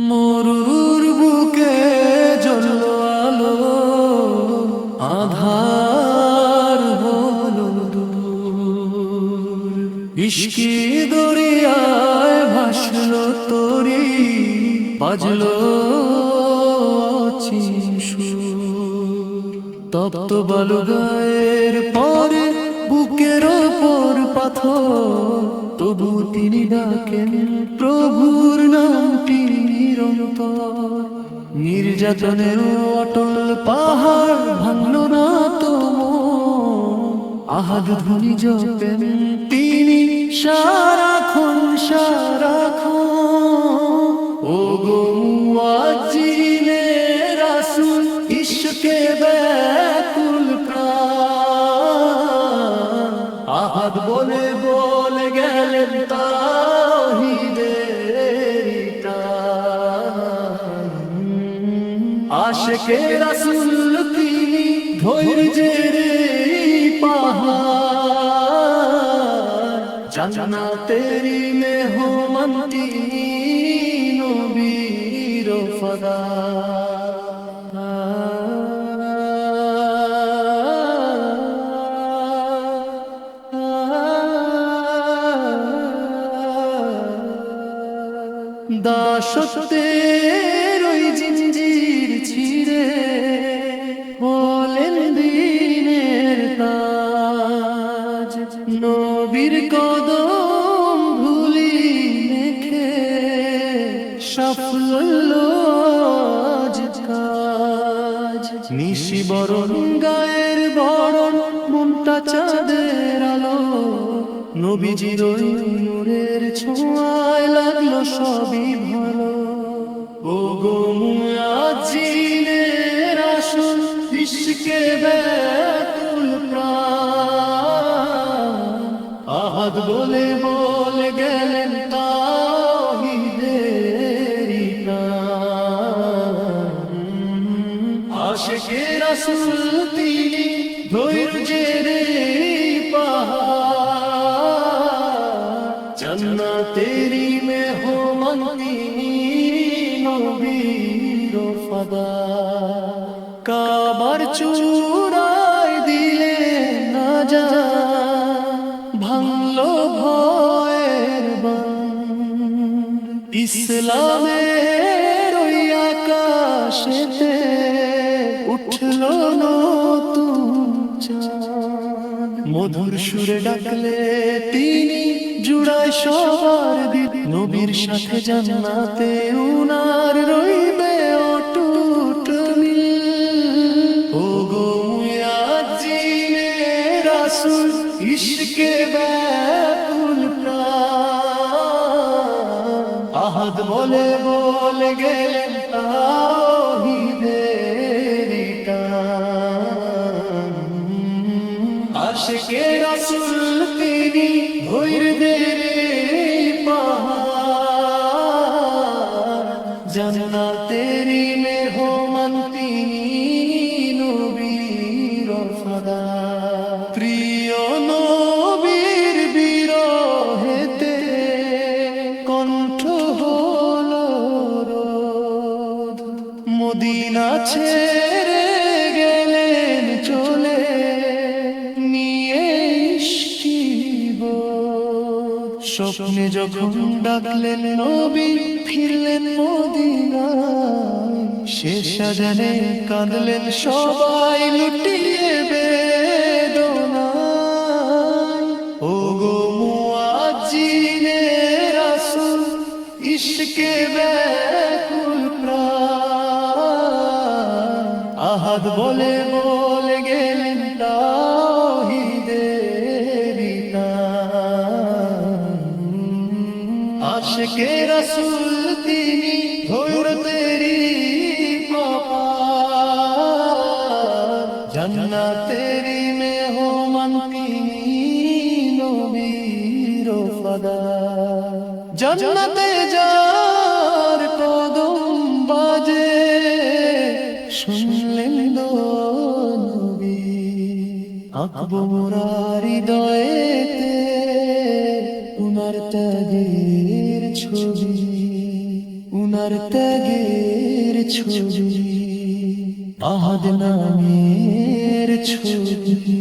মরুর বুকে জ্বলল আলো, আধার হলো দূর। ইশকি দরিয়ায় ভাসল তরি, বাজলো অচিন সুর। তপ্ত বালু গায়ের পরে বুকের ওপর পাথর, তবু তিনি ডাকেন প্রভুর নামটি নিরন্তর। নির্যাতনের অটল পাহাড় ভাঙল না তো মন, আহাদ ধ্বনি জপেন তিনি সারাক্ষণ সারাক্ষণ। ও গো মুয়াজ্জিনে রাসূল, ইশকে ব্যাকুল প্রাণ, আহাদ বলে বলে গেলেন তাওহীদের টান। আশিকে রাসূল তিনি ধৈর্যের পাহাড়, জান্নাতের মেহমান তিনি নবীর ওফাদার। দাসত্বের ওই জিঞ্জির ছিঁড়ে হলেন দিনের তাজ, নবীর কদম ধুলি মেখে সাফল্য আজ কাজ। নিশি বরণ গায়ের বরণ, মনটা চাঁদের আলো, নবীজির ওই নূরের ছোঁয়ায় লাগলো সবই ভালো। ও গো মুয়াজ্জিনে রাসূল, ইশকে ব্যাকুল প্রাণ, আহাদ বলে বলে গেলেন তাওহীদের টান। আশিকে রাসূল তিনি ধৈর্যের পাহাড়, জান্নাতের মেহমান তিনি নবীর ওফাদার। কাবার চূড়ায় দিলে না যা, ভাঙলো ভয়ের বাঁধ, ইসলামের ওই আকাশেতে উঠলো নতুন চাঁদ। মধুর সুরে ডাকলে তিনি জুড়ায় সবার দিল, নবীর সাথে জান্নাতে উনার রইবে অটুট মিল। ও গো মুয়াজ্জিনে রাসূল, ইশকে ব্যাকুল প্রাণ, আহাদ বলে বলে গেলেন তাওহীদের টান। আশিকে রাসূল তিনি ধৈর্যের পাহাড়, জান্নাতের মেহমান তিনি নবীর ওফাদার। প্রিয় নবীর বিরহেতে কণ্ঠ হলো রোদ, মদিনা ছেড়ে গেলেন চলে নিয়ে ইশকি বোধ। স্বপ্নে যখন ডাকলেন নবী ফিরলেন মদিনায়, শেষ আজানে কাঁদলেন সবাই লুটিয়ে বেদনায়। ও গো মুয়াজ্জিনে রাসূল, ইশকে ব্যাকুল প্রাণ, আহাদ বলে বলে গেলেন তাওহীদের টান। আশিকে রাসূল তিনি ধৈর্যের পাহাড়, জান্নাতের মেহমান তিনি নবীর ওফাদার। জান্নাতে যার কদম বাজে, শুনলেন দো নবী, আঁকবো মোরা হৃদয়েতে উনার ত্যাগের ছবি, উনার ত্যাগের ছবি, আহাদ নামের ছবি।